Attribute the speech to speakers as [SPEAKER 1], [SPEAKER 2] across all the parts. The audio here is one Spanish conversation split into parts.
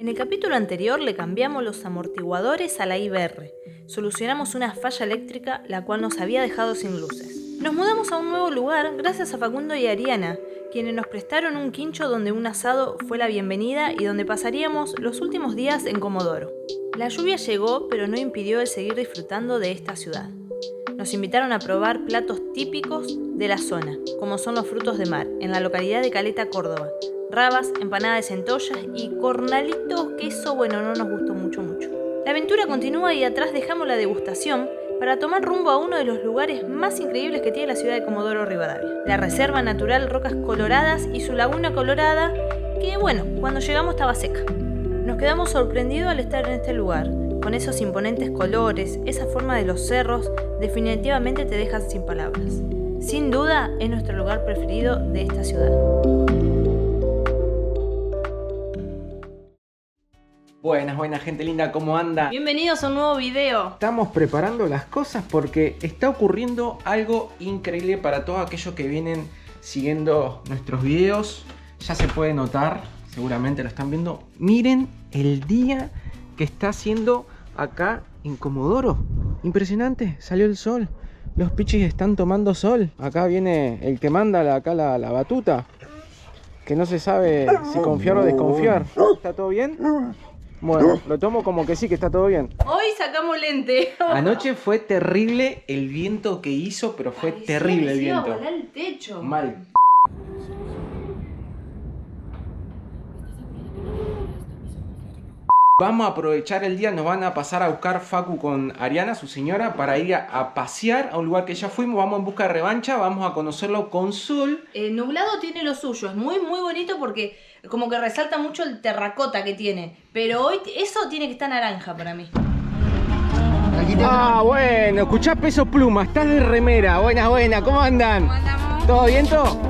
[SPEAKER 1] En el capítulo anterior le cambiamos los amortiguadores a la IBR. Solucionamos una falla eléctrica la cual nos había dejado sin luces. Nos mudamos a un nuevo lugar gracias a Facundo y Ariana, quienes nos prestaron un quincho donde un asado fue la bienvenida y donde pasaríamos los últimos días en Comodoro. La lluvia llegó, pero no impidió el seguir disfrutando de esta ciudad. Nos invitaron a probar platos típicos de la zona, como son los frutos de mar, en la localidad de Caleta, Córdoba. Rabas, empanada de centollas y cornalitos, que eso, bueno, no nos gustó mucho. La aventura continúa y atrás dejamos la degustación para tomar rumbo a uno de los lugares más increíbles que tiene la ciudad de Comodoro Rivadavia. La Reserva Natural Rocas Coloradas y su Laguna Colorada, que bueno, cuando llegamos estaba seca. Nos quedamos sorprendidos al estar en este lugar, con esos imponentes colores, esa forma de los cerros, definitivamente te dejan sin palabras. Sin duda, es nuestro lugar preferido de esta ciudad.
[SPEAKER 2] Buenas gente linda, ¿cómo anda?
[SPEAKER 1] Bienvenidos a un nuevo video.
[SPEAKER 2] Estamos preparando las cosas porque está ocurriendo algo increíble para todos aquellos que vienen siguiendo nuestros videos. Ya se puede notar, seguramente lo están viendo. Miren el día que está haciendo acá en Comodoro. Impresionante, salió el sol. Los pichis están tomando sol. Acá viene el que manda la batuta, que no se sabe si confiar o desconfiar. ¿Está todo bien? Bueno, lo tomo como que sí, que está todo bien.
[SPEAKER 1] Hoy sacamos lente.
[SPEAKER 2] Anoche fue terrible el viento que hizo, pero fue terrible el viento.
[SPEAKER 1] Volar el techo.
[SPEAKER 2] Mal. Vamos a aprovechar el día, nos van a pasar a buscar Facu con Ariana, su señora, para ir a pasear a un lugar que ya fuimos. Vamos en busca de revancha, vamos a conocerlo con sol.
[SPEAKER 1] Nublado tiene lo suyo, es muy bonito porque como que resalta mucho el terracota que tiene. Pero hoy eso tiene que estar naranja para mí.
[SPEAKER 2] Ah, bueno, escuchá Peso Pluma, estás de remera. Buenas, ¿cómo andan?
[SPEAKER 1] ¿Cómo andamos?
[SPEAKER 2] ¿Todo viento?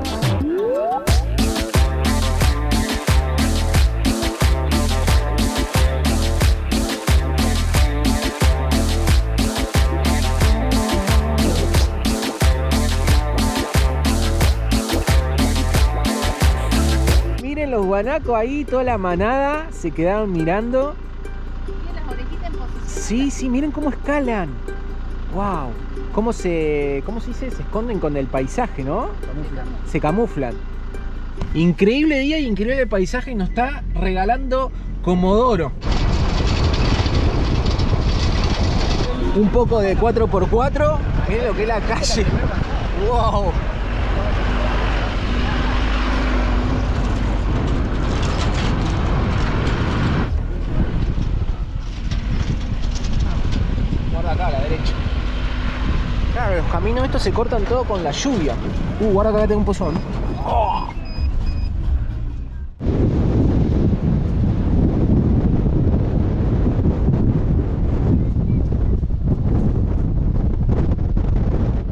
[SPEAKER 2] Los guanacos ahí, toda la manada se quedaron mirando.
[SPEAKER 1] Tienen las orejitas en posición.
[SPEAKER 2] Sí, miren cómo escalan. Wow. ¿Cómo se dice? Se esconden con el paisaje, ¿no? Se camuflan. Increíble día y increíble paisaje nos está regalando Comodoro. Un poco de 4x4. Miren lo que es la calle. Wow. Acá a la derecha. Claro, los caminos estos se cortan todo con la lluvia. Guarda que acá tengo un pozón. Oh.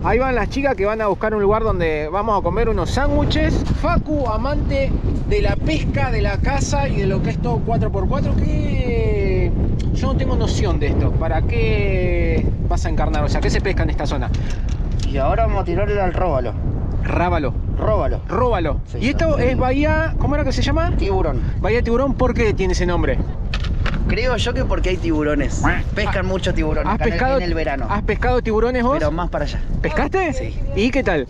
[SPEAKER 2] Ahí van las chicas que van a buscar un lugar donde vamos a comer unos sándwiches. Facu, amante de la pesca, de la caza y de lo que es todo 4x4, que yo no tengo noción de esto. ¿Para qué vas a encarnar? O sea, ¿qué se pesca en esta zona?
[SPEAKER 3] Y ahora vamos a tirarle al róbalo.
[SPEAKER 2] Rábalo. Róbalo.
[SPEAKER 3] Sí,
[SPEAKER 2] y esto es Bahía, ¿cómo era que se llama?
[SPEAKER 3] Tiburón.
[SPEAKER 2] Bahía Tiburón, ¿por qué tiene ese nombre?
[SPEAKER 3] Creo yo que porque hay tiburones. Pescan mucho tiburón
[SPEAKER 2] ¿Has
[SPEAKER 3] acá
[SPEAKER 2] pescado,
[SPEAKER 3] en el verano.
[SPEAKER 2] ¿Has pescado tiburones vos?
[SPEAKER 3] Pero más para allá.
[SPEAKER 2] ¿Pescaste?
[SPEAKER 3] Sí.
[SPEAKER 2] ¿Y qué tal?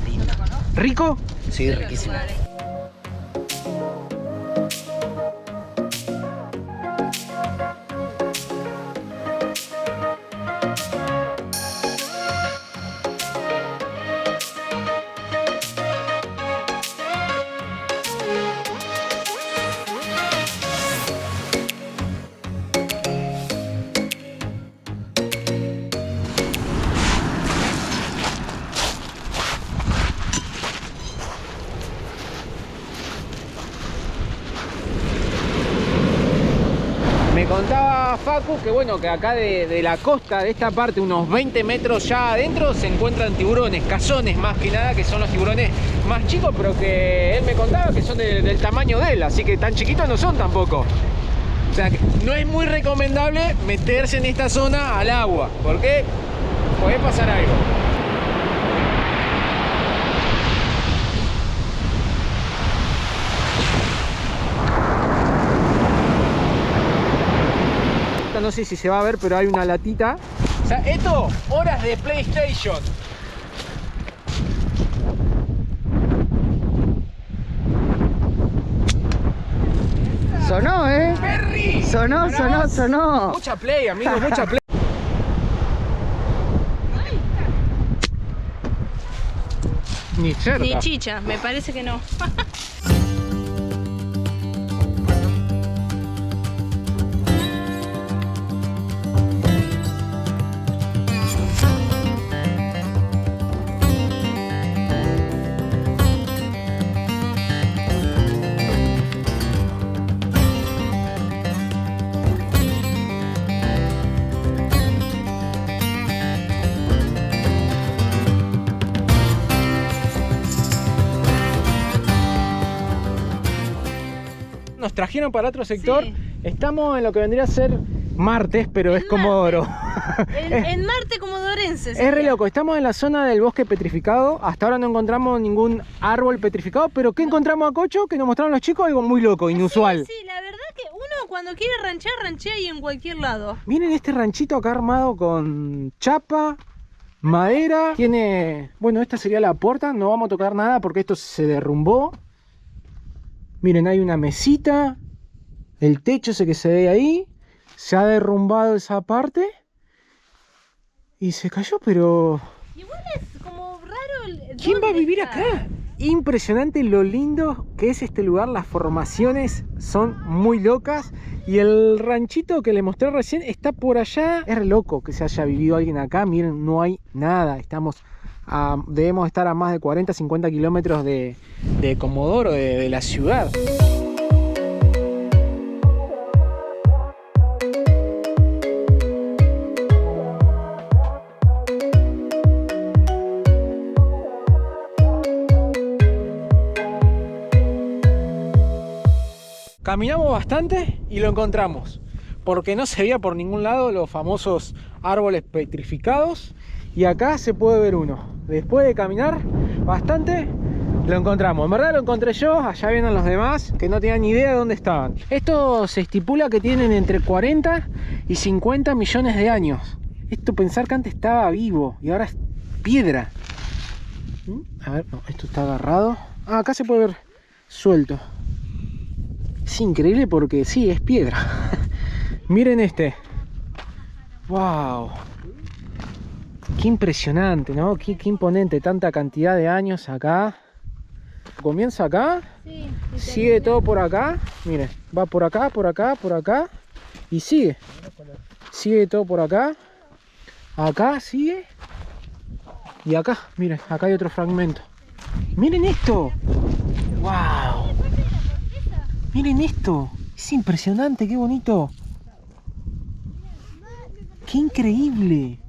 [SPEAKER 3] Lindo.
[SPEAKER 2] ¿Rico?
[SPEAKER 3] Sí, riquísimo.
[SPEAKER 2] Me contaba Facu que bueno, que acá de la costa, de esta parte, unos 20 metros ya adentro, se encuentran tiburones, cazones más que nada, que son los tiburones más chicos, pero que él me contaba que son del tamaño de él, así que tan chiquitos no son tampoco. O sea, que no es muy recomendable meterse en esta zona al agua, porque puede pasar algo. no sé si se va a ver, pero hay una latita. O sea, esto, horas de PlayStation.
[SPEAKER 3] Sonó,
[SPEAKER 2] Perry.
[SPEAKER 3] Sonó.
[SPEAKER 2] Mucha play, amigos, mucha play. Ni cerca.
[SPEAKER 1] Ni chicha, me parece que no.
[SPEAKER 2] Nos trajeron para otro sector.
[SPEAKER 1] Sí.
[SPEAKER 2] Estamos en lo que vendría a ser martes, pero es Comodoro.
[SPEAKER 1] En Marte comodorense.
[SPEAKER 2] Es re loco, estamos en la zona del bosque petrificado. Hasta ahora no encontramos ningún árbol petrificado, pero ¿qué encontramos a Cocho? Que nos mostraron los chicos algo muy loco, inusual.
[SPEAKER 1] Sí, la verdad que uno cuando quiere ranchear, ranchea ahí en cualquier lado.
[SPEAKER 2] Miren este ranchito acá armado con chapa, madera. Tiene, bueno, esta sería la puerta. No vamos a tocar nada porque esto se derrumbó. Miren, hay una mesita. El techo ese que se ve ahí. Se ha derrumbado esa parte. Y se cayó, pero...
[SPEAKER 1] Igual es como raro
[SPEAKER 2] ¿quién va a
[SPEAKER 1] ¿dónde
[SPEAKER 2] vivir
[SPEAKER 1] está?
[SPEAKER 2] acá? Impresionante lo lindo que es este lugar. Las formaciones son muy locas. Y el ranchito que le mostré recién está por allá. Es re loco que se haya vivido alguien acá. Miren, no hay nada. Debemos estar a más de 40-50 kilómetros de Comodoro, de la ciudad. Caminamos bastante y lo encontramos, porque no se veía por ningún lado los famosos árboles petrificados, y acá se puede ver uno. Después de caminar bastante, lo encontramos. En verdad lo encontré yo, allá vienen los demás que no tenían ni idea de dónde estaban. Esto se estipula que tienen entre 40 y 50 millones de años. Esto, pensar que antes estaba vivo y ahora es piedra. A ver, no, esto está agarrado. Ah, acá se puede ver suelto. Es increíble porque sí, es piedra. Miren este. Wow. Qué impresionante, ¿no? Qué imponente. Tanta cantidad de años acá. Comienza acá.
[SPEAKER 1] Sí,
[SPEAKER 2] Sigue todo por acá. Miren, va por acá, por acá, por acá. Y sigue. Sigue todo por acá. Acá sigue. Y acá, miren, acá hay otro fragmento. Miren esto. Wow. Miren esto, es impresionante, qué bonito. Qué increíble.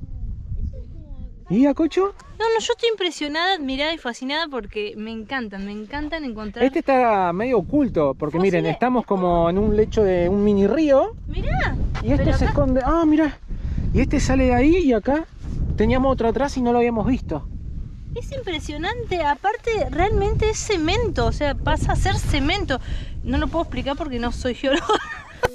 [SPEAKER 2] ¿Y Cocho?
[SPEAKER 1] No, yo estoy impresionada, admirada y fascinada porque me encantan encontrar...
[SPEAKER 2] Este está medio oculto, porque
[SPEAKER 1] Fósiles.
[SPEAKER 2] miren, estamos como en un lecho de un mini río.
[SPEAKER 1] Mirá.
[SPEAKER 2] Y este
[SPEAKER 1] pero
[SPEAKER 2] se
[SPEAKER 1] acá-
[SPEAKER 2] esconde, ah, mirá. Y este sale de ahí y acá teníamos otro atrás y no lo habíamos visto.
[SPEAKER 1] Es impresionante, aparte realmente es cemento, o sea, pasa a ser cemento. No lo puedo explicar porque no soy geóloga.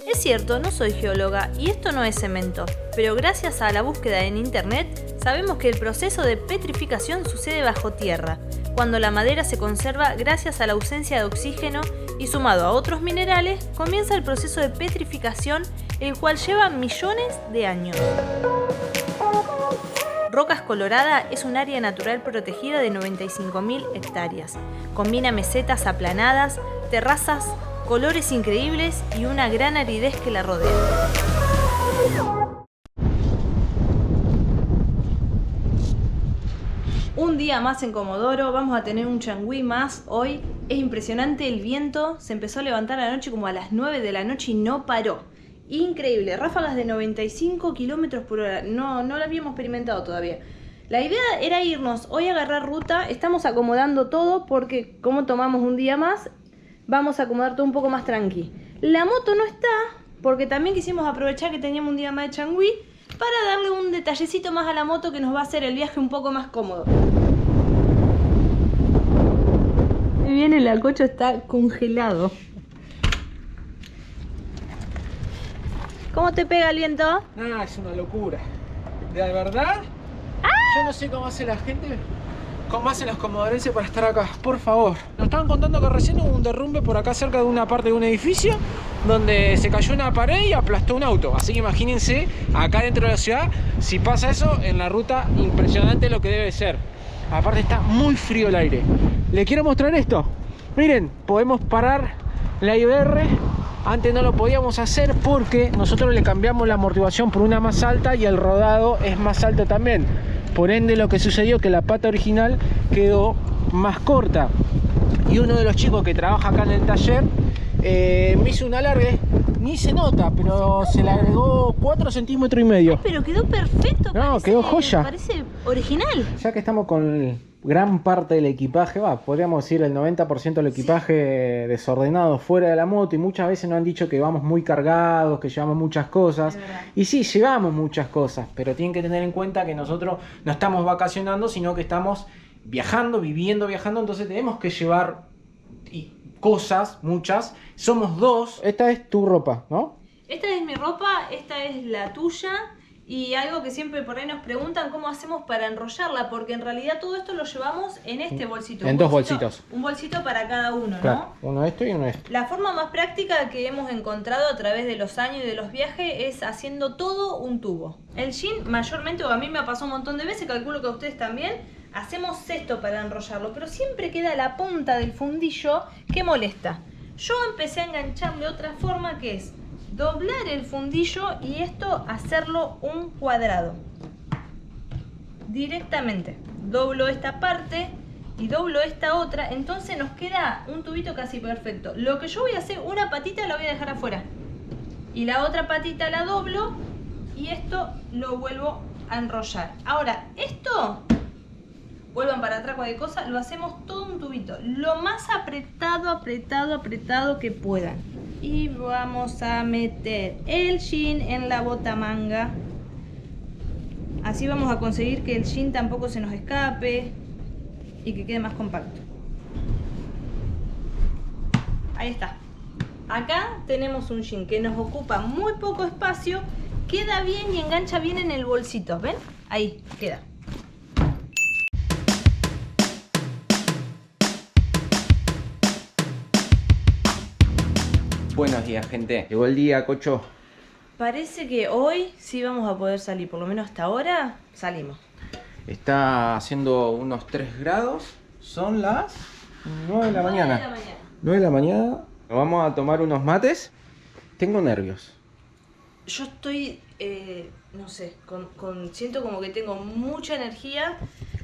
[SPEAKER 1] Es cierto, no soy geóloga y esto no es cemento, pero gracias a la búsqueda en internet sabemos que el proceso de petrificación sucede bajo tierra, cuando la madera se conserva gracias a la ausencia de oxígeno y sumado a otros minerales, comienza el proceso de petrificación, el cual lleva millones de años. Rocas Colorada es un área natural protegida de 95.000 hectáreas. Combina mesetas aplanadas, terrazas, colores increíbles y una gran aridez que la rodea. Un día más en Comodoro, vamos a tener un changüí más hoy. Es impresionante el viento, se empezó a levantar anoche como a las 9 de la noche y no paró. Increíble, ráfagas de 95 kilómetros por hora, no lo habíamos experimentado todavía. La idea era irnos hoy a agarrar ruta, estamos acomodando todo porque como tomamos un día más, vamos a acomodar todo un poco más tranqui. La moto no está, porque también quisimos aprovechar que teníamos un día más de changüí para darle un detallecito más a la moto que nos va a hacer el viaje un poco más cómodo. Y viene el Cocho, está congelado. ¿Cómo te pega el viento?
[SPEAKER 2] No, es una locura. De verdad, yo no sé cómo hace la gente, cómo hacen los comodorenses para estar acá. Por favor. Nos estaban contando que recién hubo un derrumbe por acá cerca de una parte de un edificio donde se cayó una pared y aplastó un auto. Así que imagínense, acá dentro de la ciudad, si pasa eso en la ruta, impresionante lo que debe ser. Aparte está muy frío el aire. Les quiero mostrar esto. Miren, podemos parar la IBR. Antes no lo podíamos hacer porque nosotros le cambiamos la amortiguación por una más alta y el rodado es más alto también. Por ende, lo que sucedió que la pata original quedó más corta. Y uno de los chicos que trabaja acá en el taller me hizo un alargue. Ni se nota, pero se le agregó 4 centímetros y medio.
[SPEAKER 1] Pero quedó perfecto.
[SPEAKER 2] No,
[SPEAKER 1] parece,
[SPEAKER 2] quedó joya.
[SPEAKER 1] Parece original.
[SPEAKER 2] Ya que estamos con gran parte del equipaje, podríamos decir el 90% del equipaje desordenado fuera de la moto, y muchas veces nos han dicho que vamos muy cargados, que llevamos muchas cosas. Y sí, llevamos muchas cosas, pero tienen que tener en cuenta que nosotros no estamos vacacionando, sino que estamos viajando, viviendo, viajando, entonces tenemos que llevar cosas, muchas. Somos dos. Esta es tu ropa, ¿no?
[SPEAKER 1] Esta es mi ropa, esta es la tuya. Y algo que siempre por ahí nos preguntan, ¿cómo hacemos para enrollarla? Porque en realidad todo esto lo llevamos en este bolsito.
[SPEAKER 2] En dos bolsitos.
[SPEAKER 1] Un bolsito para cada uno,
[SPEAKER 2] claro,
[SPEAKER 1] ¿no?
[SPEAKER 2] Uno esto y uno esto.
[SPEAKER 1] La forma más práctica que hemos encontrado a través de los años y de los viajes es haciendo todo un tubo. El jean mayormente, o a mí me ha pasado un montón de veces, calculo que a ustedes también, hacemos esto para enrollarlo, pero siempre queda la punta del fundillo que molesta. Yo empecé a engancharle otra forma, que es doblar el fundillo y esto hacerlo un cuadrado. Directamente. Doblo esta parte y doblo esta otra, entonces nos queda un tubito casi perfecto. Lo que yo voy a hacer, una patita la voy a dejar afuera y la otra patita la doblo y esto lo vuelvo a enrollar. Ahora, esto, vuelvan para atrás cualquier cosa, lo hacemos todo un tubito, lo más apretado que puedan. Y vamos a meter el jean en la botamanga. Así vamos a conseguir que el jean tampoco se nos escape y que quede más compacto. Ahí está. Acá tenemos un jean que nos ocupa muy poco espacio, queda bien y engancha bien en el bolsito. ¿Ven? Ahí queda.
[SPEAKER 2] Buenos días, gente. Llegó el día, Cocho.
[SPEAKER 1] Parece que hoy sí vamos a poder salir, por lo menos hasta ahora salimos.
[SPEAKER 2] Está haciendo unos 3 grados. Son las 9 de la mañana. 9 de la mañana. Nos vamos a tomar unos mates. Tengo nervios.
[SPEAKER 1] Yo estoy, no sé, siento como que tengo mucha energía.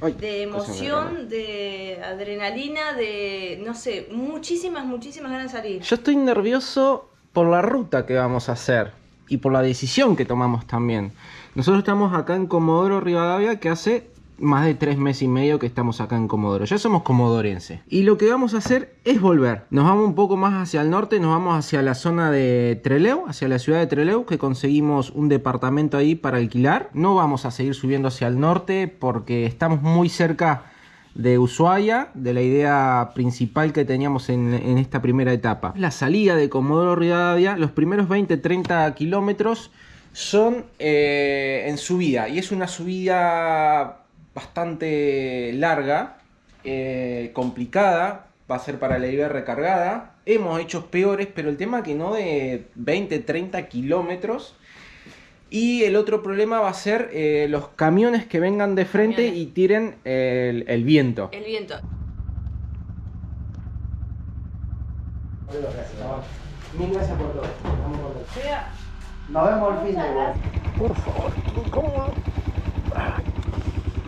[SPEAKER 2] Ay,
[SPEAKER 1] de emoción, de adrenalina, de, no sé, muchísimas ganas de salir.
[SPEAKER 2] Yo estoy nervioso por la ruta que vamos a hacer y por la decisión que tomamos también. Nosotros estamos acá en Comodoro Rivadavia, que hace más de 3 meses y medio que estamos acá en Comodoro. Ya somos comodorenses. Y lo que vamos a hacer es volver. Nos vamos un poco más hacia el norte, nos vamos hacia la zona de Trelew, hacia la ciudad de Trelew, que conseguimos un departamento ahí para alquilar. No vamos a seguir subiendo hacia el norte porque estamos muy cerca de Ushuaia, de la idea principal que teníamos en esta primera etapa. La salida de Comodoro Rivadavia, los primeros 20-30 kilómetros son en subida. Y es una subida bastante larga, complicada, va a ser para la IBR cargada. Hemos hecho peores, pero el tema que no de 20-30 kilómetros. Y el otro problema va a ser los camiones que vengan de frente y tiren el viento.
[SPEAKER 1] El viento.
[SPEAKER 2] Mil gracias por todo.
[SPEAKER 3] Nos vemos al fin de igual.
[SPEAKER 2] Por favor, ¿cómo?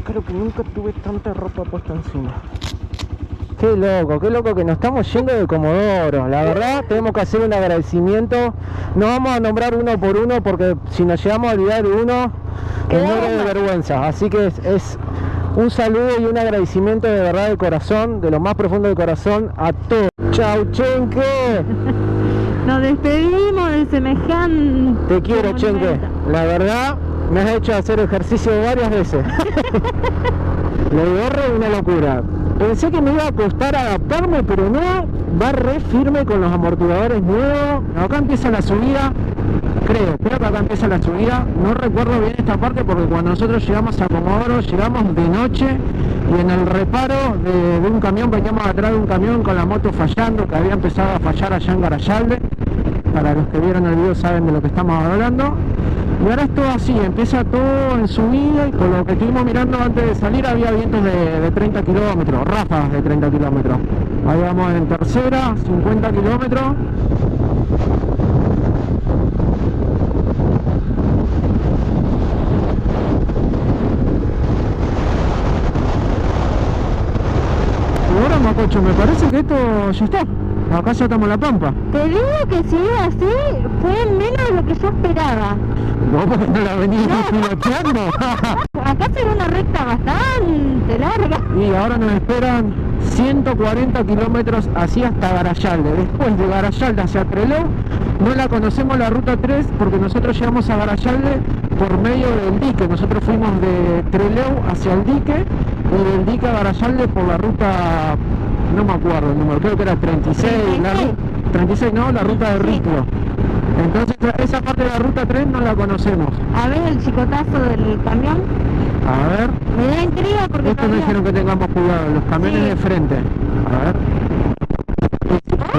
[SPEAKER 2] Creo que nunca tuve tanta ropa puesta encima. Qué loco que nos estamos yendo de Comodoro. La verdad, tenemos que hacer un agradecimiento. No vamos a nombrar uno por uno porque si nos llegamos a olvidar uno, que muere de vergüenza. Así que es un saludo y un agradecimiento de verdad de corazón, de lo más profundo del corazón, a todos. ¡Chau, Chenque!
[SPEAKER 1] Nos despedimos de semejante.
[SPEAKER 2] Te quiero, Chenque. La verdad, me has hecho hacer ejercicio varias veces. La IBR es una locura. Pensé que me iba a costar adaptarme, pero no, va re firme con los amortiguadores nuevos. Acá empieza la subida, creo que acá empieza la subida. No recuerdo bien esta parte porque cuando nosotros llegamos a Comodoro llegamos de noche y en el reparo de un camión veníamos atrás de un camión con la moto fallando, que había empezado a fallar allá en Garayalde. Para los que vieron el video saben de lo que estamos hablando. Y ahora es todo así, empieza todo en subida y por lo que estuvimos mirando antes de salir había vientos de 30 kilómetros, ráfagas de 30 kilómetros. Ahí vamos en tercera, 50 kilómetros. Y ahora, Macocho, me parece que esto ya está. Acá ya estamos en La Pampa.
[SPEAKER 4] Te digo que si iba así, fue menos de lo que yo esperaba.
[SPEAKER 2] No, porque no la venís piloteando.
[SPEAKER 4] Acá se ve una recta bastante larga.
[SPEAKER 2] Y ahora nos esperan 140 kilómetros así hasta Garayalde. Después de Garayalde hacia Trelew, no la conocemos la ruta 3 porque nosotros llegamos a Garayalde por medio del dique. Nosotros fuimos de Trelew hacia el dique y del dique a Garayalde por la ruta, no me acuerdo el número, creo que era 36, 36 no, la ruta de Riclo. Entonces esa parte de la ruta 3 no la conocemos.
[SPEAKER 4] A ver el chicotazo del camión.
[SPEAKER 2] A ver.
[SPEAKER 4] Me da intriga porque
[SPEAKER 2] Esto nos dijeron que tengamos cuidado, los camiones
[SPEAKER 4] Sí.
[SPEAKER 2] de frente. A ver.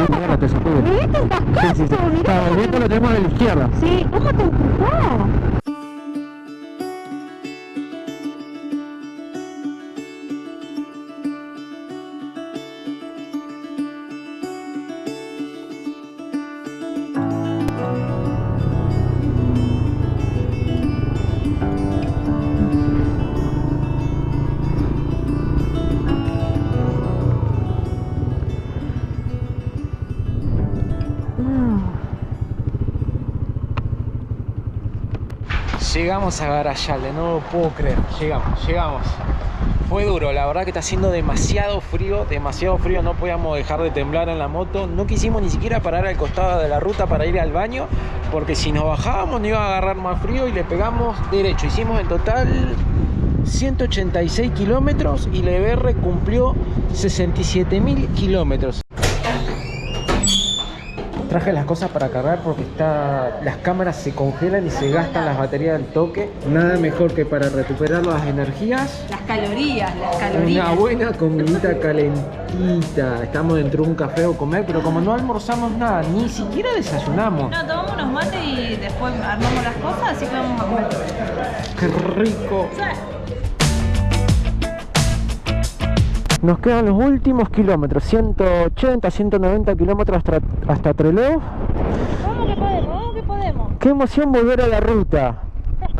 [SPEAKER 2] Mira, te sacude.
[SPEAKER 4] Me viste un cascazo,
[SPEAKER 2] Sí.
[SPEAKER 4] mirá
[SPEAKER 2] Claro, el
[SPEAKER 4] cómo
[SPEAKER 2] viento lo tenemos de la izquierda.
[SPEAKER 4] Sí, ¿cómo te empujó?
[SPEAKER 2] Llegamos a Garayalde, no lo puedo creer. Llegamos. Fue duro, la verdad que está haciendo demasiado frío, no podíamos dejar de temblar en la moto. No quisimos ni siquiera parar al costado de la ruta para ir al baño, porque si nos bajábamos no iba a agarrar más frío y le pegamos derecho. Hicimos en total 186 kilómetros y la EBR cumplió 67.000 kilómetros. Traje las cosas para cargar porque las cámaras se congelan y se gastan las baterías del toque. Nada mejor que para recuperar las energías.
[SPEAKER 1] Las calorías.
[SPEAKER 2] Una buena comidita calentita. Estamos dentro de un café o comer, pero como no almorzamos nada, ni siquiera desayunamos.
[SPEAKER 1] No, tomamos unos mates y después armamos las cosas, así que vamos a comer.
[SPEAKER 2] ¡Qué rico!
[SPEAKER 1] O sea,
[SPEAKER 2] Nos quedan los últimos kilómetros, 180, 190 kilómetros hasta Trelew.
[SPEAKER 4] Vamos que podemos.
[SPEAKER 2] ¡Qué emoción volver a la ruta!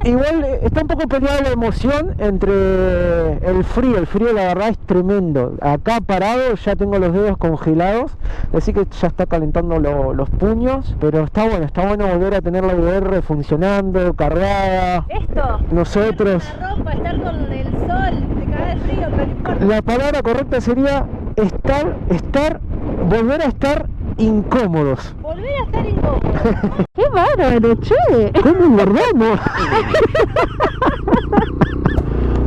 [SPEAKER 2] Igual está un poco peleada la emoción entre el frío la verdad es tremendo. Acá parado ya tengo los dedos congelados, así que ya está calentando los puños, pero está bueno volver a tener la EBR funcionando, cargada.
[SPEAKER 4] Esto.
[SPEAKER 2] Nosotros,
[SPEAKER 4] La ropa, estar con el sol, te cagas de frío, pero no importa.
[SPEAKER 2] la palabra correcta sería volver a estar incómodos.
[SPEAKER 4] Volver a estar incómodo. ¡Qué bárbaro, che!
[SPEAKER 2] ¿Cómo guardamos?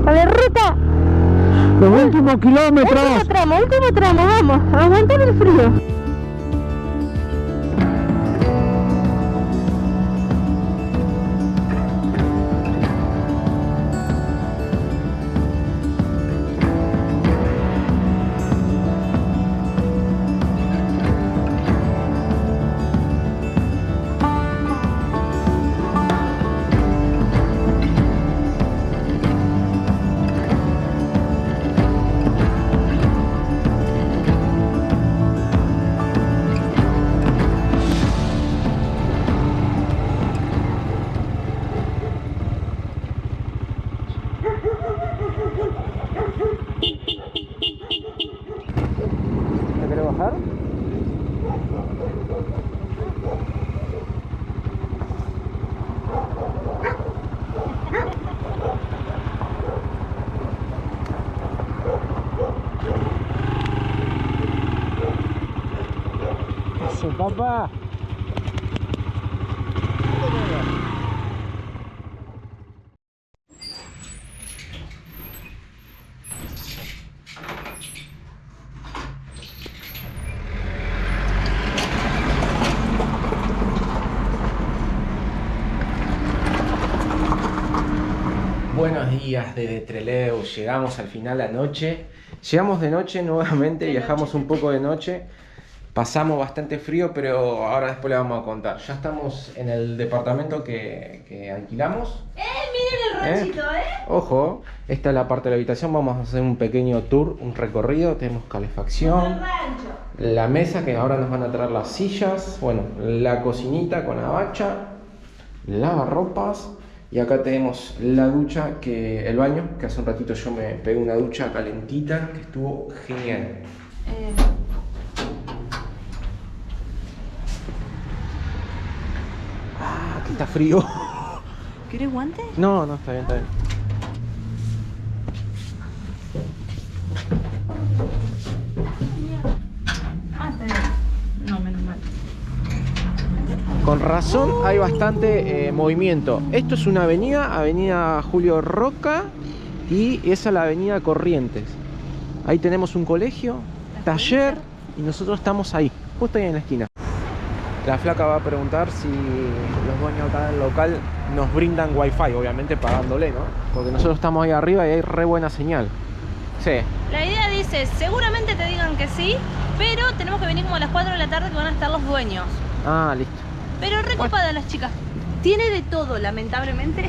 [SPEAKER 4] A la ruta.
[SPEAKER 2] Los últimos kilómetros.
[SPEAKER 4] Último tramo, vamos. A aguantar el frío.
[SPEAKER 2] ¿Te querés bajar? Eso, papá. Buenos días desde Trelew, llegamos al final la noche. Llegamos de noche nuevamente, viajamos un poco de noche. Pasamos bastante frío, pero ahora después le vamos a contar. Ya estamos en el departamento que alquilamos.
[SPEAKER 1] Miren el ranchito,
[SPEAKER 2] Ojo, esta es la parte de la habitación. Vamos a hacer un pequeño tour, un recorrido. Tenemos calefacción, la mesa que ahora nos van a traer las sillas. Bueno, la cocinita con la bacha, lavarropas. Y acá tenemos la ducha, el baño, que hace un ratito yo me pegué una ducha calentita, que estuvo genial. Ah, que está frío.
[SPEAKER 1] ¿Quieres guante?
[SPEAKER 2] No, está bien, está bien.
[SPEAKER 1] Está bien. No, menos mal.
[SPEAKER 2] Con razón hay bastante movimiento. Esto es una avenida Julio Roca, y esa es la avenida Corrientes. Ahí tenemos un colegio, taller, y nosotros estamos ahí, justo ahí en la esquina. La flaca va a preguntar si los dueños acá del local nos brindan wifi, obviamente pagándole, ¿no? Porque nosotros estamos ahí arriba y hay re buena señal. Sí.
[SPEAKER 1] La idea dice, seguramente te digan que sí, pero tenemos que venir como a las 4 de la tarde que van a estar los dueños.
[SPEAKER 2] Ah, listo.
[SPEAKER 1] Pero recopada las chicas. Tiene de todo, lamentablemente.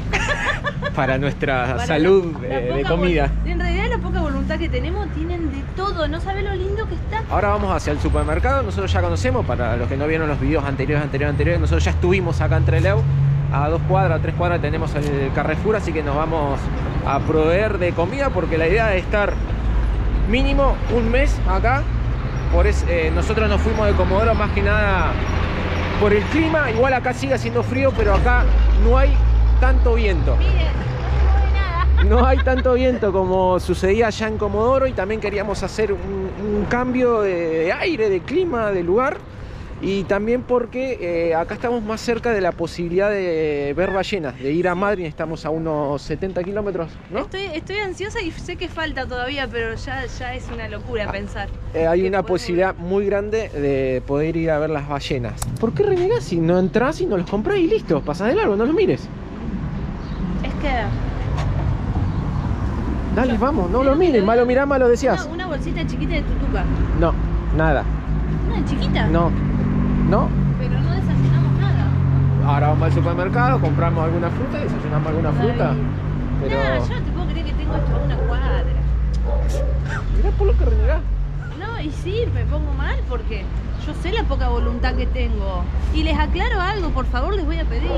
[SPEAKER 2] Para nuestra salud de comida.
[SPEAKER 1] En realidad la poca voluntad que tenemos, tienen de todo. No sabe lo lindo que está.
[SPEAKER 2] Ahora vamos hacia el supermercado. Nosotros ya conocemos, para los que no vieron los videos anteriores, nosotros ya estuvimos acá en Trelew. A 2 cuadras, 3 cuadras tenemos el Carrefour, así que nos vamos a proveer de comida, porque la idea es estar mínimo un mes acá. Por eso nosotros nos fuimos de Comodoro más que nada por el clima. Igual acá sigue haciendo frío, pero acá no hay tanto viento.
[SPEAKER 1] Miren, no se mueve nada.
[SPEAKER 2] No hay tanto viento como sucedía allá en Comodoro, y también queríamos hacer un cambio de aire, de clima, de lugar. Y también porque acá estamos más cerca de la posibilidad de ver ballenas, de ir a Madrid. Estamos a unos 70 kilómetros, ¿no?
[SPEAKER 1] Estoy ansiosa y sé que falta todavía, pero ya es una locura pensar.
[SPEAKER 2] Hay una posibilidad muy grande de poder ir a ver las ballenas. ¿Por qué renegás si no entras y no los comprás y listo? Pasás de largo, no los mires.
[SPEAKER 1] Es que...
[SPEAKER 2] Dale, vamos, no lo mires, malo mirá, malo decías.
[SPEAKER 1] Una bolsita chiquita de tutuca.
[SPEAKER 2] No, nada.
[SPEAKER 1] ¿Una chiquita?
[SPEAKER 2] No. ¿No?
[SPEAKER 1] Pero no desayunamos nada.
[SPEAKER 2] Ahora vamos al supermercado, compramos alguna fruta, desayunamos alguna fruta. Pero...
[SPEAKER 1] No, yo no te puedo creer que tengo esto a una cuadra.
[SPEAKER 2] Mirá por lo que renegás.
[SPEAKER 1] No, y sí, me pongo mal porque yo sé la poca voluntad que tengo. Y les aclaro algo, por favor, les voy a pedir.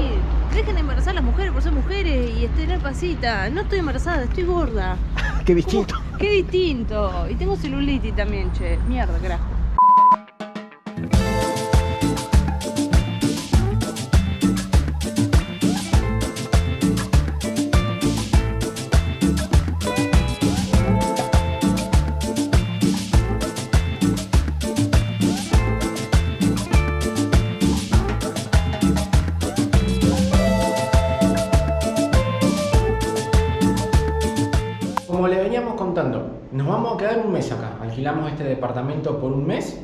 [SPEAKER 1] Dejen de embarazar a las mujeres por ser mujeres y tener pasita. No estoy embarazada, estoy gorda.
[SPEAKER 2] Qué distinto.
[SPEAKER 1] Qué distinto. Y tengo celulitis también, che. Mierda, carajo.
[SPEAKER 2] Como le veníamos contando, nos vamos a quedar un mes acá. Alquilamos este departamento por un mes,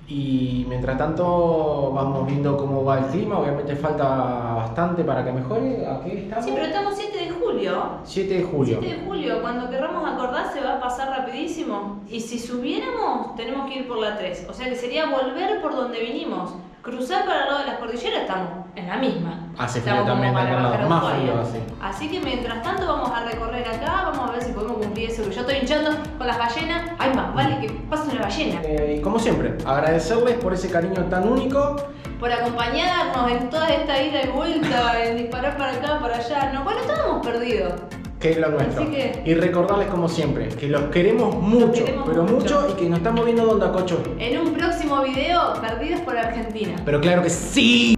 [SPEAKER 2] y mientras tanto vamos viendo cómo va el clima. Obviamente falta bastante para que mejore. ¿Aquí estamos?
[SPEAKER 1] Sí, pero estamos 7 de julio.
[SPEAKER 2] 7 de julio.
[SPEAKER 1] 7 de julio, cuando querramos acordar se va a pasar rapidísimo. Y si subiéramos, tenemos que ir por la 3. O sea que sería volver por donde vinimos. Cruzar para el lado de las cordilleras, estamos en la misma.
[SPEAKER 2] Hace frío
[SPEAKER 1] Estamos
[SPEAKER 2] también,
[SPEAKER 1] como para
[SPEAKER 2] acá,
[SPEAKER 1] bajar
[SPEAKER 2] más
[SPEAKER 1] Ushuaia.
[SPEAKER 2] frío hace.
[SPEAKER 1] Así que mientras tanto vamos a recorrer acá, vamos a ver si podemos cumplir eso. Yo estoy hinchando con las ballenas. Ay, más vale que pase una ballena.
[SPEAKER 2] Y como siempre, agradecerles por ese cariño tan único.
[SPEAKER 1] Por acompañarnos en toda esta ida y vuelta, en disparar para acá, para allá. No, bueno, estábamos perdidos.
[SPEAKER 2] Que es lo nuestro.
[SPEAKER 1] Así que...
[SPEAKER 2] Y recordarles como siempre, que los queremos mucho, pero mucho, y que nos estamos viendo donde Cocho.
[SPEAKER 1] En un próximo video, Perdidos por Argentina.
[SPEAKER 2] Pero claro que sí.